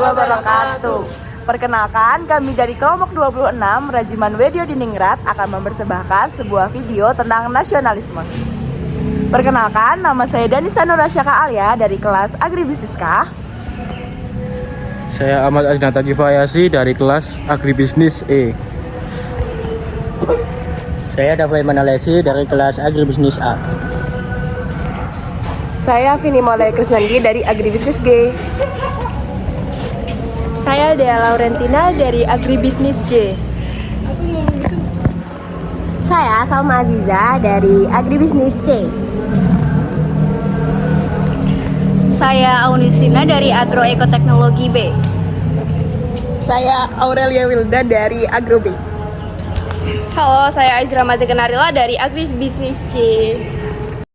warahmatullahi wabarakatuh. Perkenalkan, kami dari kelompok 26 Rajiman Wedio Diningrat akan mempersembahkan sebuah video tentang nasionalisme. Perkenalkan, nama saya Danisa Nurasyaka Alia dari kelas Agribisnis K. Saya Ahmad Adinata Kifayasi dari kelas Agribisnis E. Saya Dafai Manalesi dari kelas Agribisnis A. Saya Vini Maulai Krisnandi dari Agribisnis G. Saya Dea Laurentina dari Agribisnis J. Saya Salma Aziza dari Agribisnis C. Saya Aunisina dari Agroekoteknologi B. Saya Aurelia Wilda dari Agro B. Halo, saya Azra Mazekenarila dari Agribisnis C.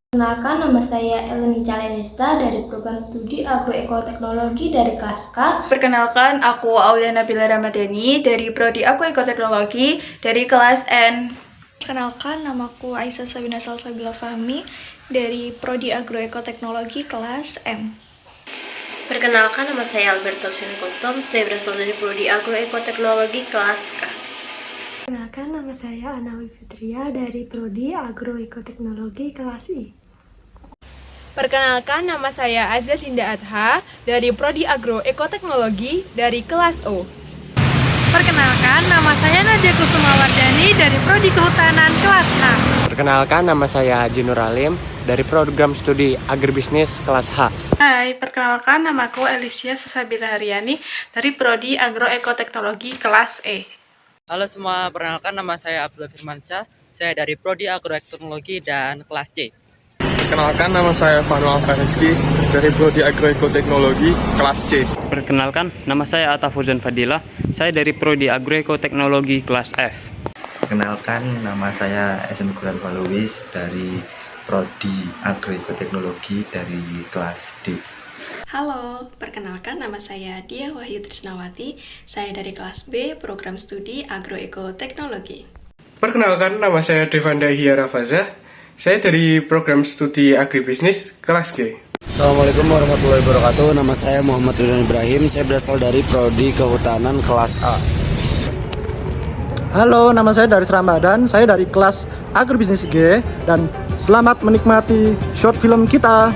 Perkenalkan, nama saya Eleni Calenesta dari program studi Agroekoteknologi dari kelas K. Perkenalkan, aku Aulia Nabila Ramadhani dari Prodi Agroekoteknologi dari kelas N. Perkenalkan, namaku Aisyah Sabina Salsabila Fahmi dari Prodi Agroekoteknologi kelas M. Perkenalkan, nama saya Alberto Hussein Kultum, saya berasal dari Prodi Agroekoteknologi kelas K. Perkenalkan, nama saya Anawi Fitria dari Prodi Agroekoteknologi kelas I. Perkenalkan, nama saya Azza Dinda Adha dari Prodi Agroekoteknologi dari kelas O. Perkenalkan, nama saya Nadia Kusumawardani dari Prodi Kehutanan kelas A. Perkenalkan, nama saya Haji Nur Alim dari program studi Agribisnis kelas H. Hai, perkenalkan, namaku Alicia Sesabila Haryani dari Prodi Agroekoteknologi kelas E. Halo semua, perkenalkan nama saya Abdullah Firmansyah, saya dari Prodi Agroteknologi dan kelas C. Perkenalkan, nama saya Fanu Alfarizki dari Prodi Agroekoteknologi kelas C. Perkenalkan, nama saya Atta Fuzan Fadila, saya dari Prodi Agroekoteknologi kelas F. Perkenalkan, nama saya Esen Kurat Waluwis dari Prodi Agroekoteknologi dari kelas D. Halo, perkenalkan nama saya Dia Wahyu Trisnawati, saya dari kelas B, program studi Agroekoteknologi. Perkenalkan, nama saya Devanda Hiara Fazah, saya dari program studi Agribisnis kelas G. Assalamualaikum warahmatullahi wabarakatuh, nama saya Muhammad Ridwan Ibrahim, saya berasal dari Prodi Kehutanan kelas A. Halo, nama saya Daris Ramadan, saya dari kelas Agribisnis G, dan selamat menikmati short film kita.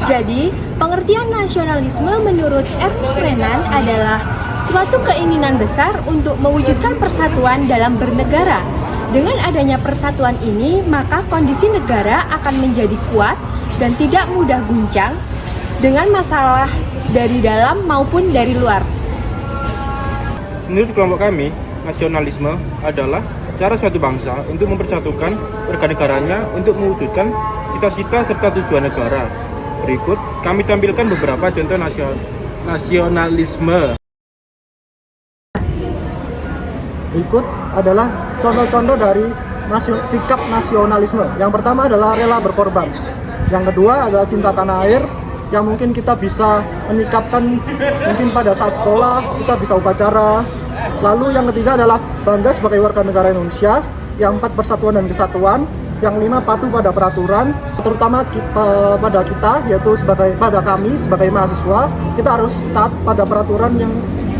Jadi, pengertian nasionalisme menurut Ernest Renan adalah suatu keinginan besar untuk mewujudkan persatuan dalam bernegara. Dengan adanya persatuan ini, maka kondisi negara akan menjadi kuat dan tidak mudah guncang dengan masalah dari dalam maupun dari luar. Menurut kelompok kami, nasionalisme adalah cara suatu bangsa untuk mempersatukan warga negaranya untuk mewujudkan cita-cita serta tujuan negara. Berikut kami tampilkan beberapa contoh nasionalisme. Berikut adalah contoh-contoh dari sikap nasionalisme. Yang pertama adalah rela berkorban. Yang kedua adalah cinta tanah air, yang mungkin kita bisa menyikapkan mungkin pada saat sekolah, kita bisa upacara. Lalu yang ketiga adalah bangga sebagai warga negara Indonesia. Yang empat, persatuan dan kesatuan. Yang lima, patuh pada peraturan, terutama pada kita, yaitu pada kami sebagai mahasiswa, kita harus taat pada peraturan yang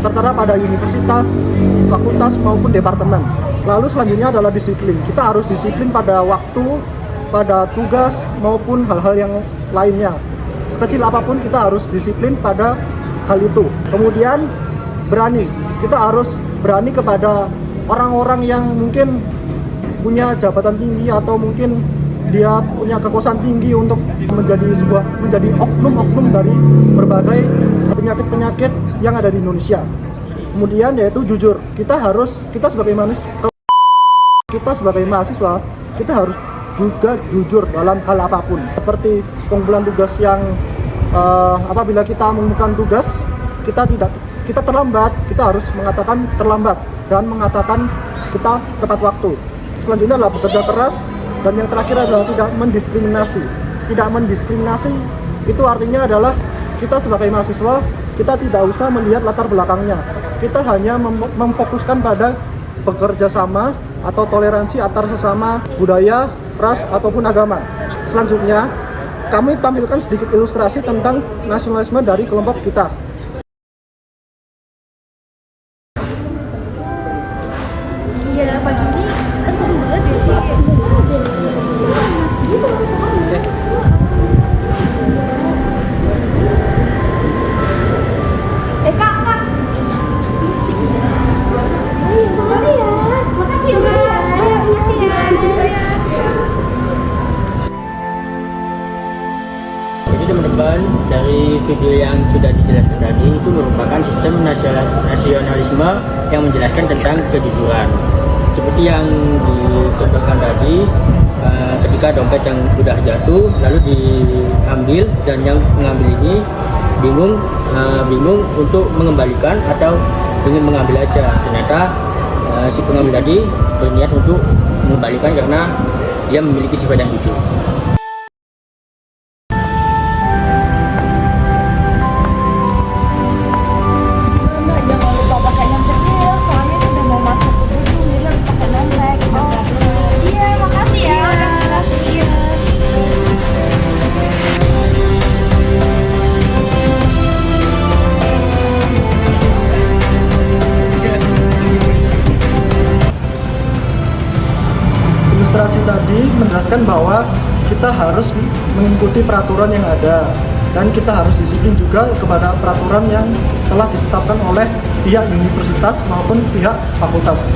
tertera pada universitas, fakultas maupun departemen. Lalu selanjutnya adalah disiplin. Kita harus disiplin pada waktu, pada tugas maupun hal-hal yang lainnya. Sekecil apapun kita harus disiplin pada hal itu. Kemudian berani. Kita harus berani kepada orang-orang yang mungkin punya jabatan tinggi atau mungkin dia punya kekuasaan tinggi untuk menjadi oknum-oknum dari berbagai penyakit-penyakit yang ada di Indonesia. Kemudian yaitu jujur. Kita sebagai mahasiswa, kita harus juga jujur dalam hal apapun. Seperti pengumpulan tugas yang apabila kita mengumumkan tugas, kita terlambat, kita harus mengatakan terlambat. Jangan mengatakan kita tepat waktu. Selanjutnya adalah bekerja keras, dan yang terakhir adalah tidak mendiskriminasi. Tidak mendiskriminasi itu artinya adalah kita sebagai mahasiswa, kita tidak usah melihat latar belakangnya. Kita hanya memfokuskan pada bekerja sama atau toleransi antar sesama budaya, ras, ataupun agama. Selanjutnya, kami tampilkan sedikit ilustrasi tentang nasionalisme dari kelompok kita. Ya, pagi ini seru banget ya sih. Kak. Makasih ya, Mbak. Makasih ya. Jadi teman-teman, dari video yang sudah dijelaskan tadi itu merupakan sistem nasionalisme yang menjelaskan tentang kejujuran. Seperti yang dicontohkan tadi, ketika dompet yang sudah jatuh lalu diambil dan yang mengambil ini bingung untuk mengembalikan atau ingin mengambil aja. Ternyata si pengambil tadi berniat untuk mengembalikan karena dia memiliki sifat yang jujur. Ilustrasi tadi menjelaskan bahwa kita harus mengikuti peraturan yang ada dan kita harus disiplin juga kepada peraturan yang telah ditetapkan oleh pihak universitas maupun pihak fakultas.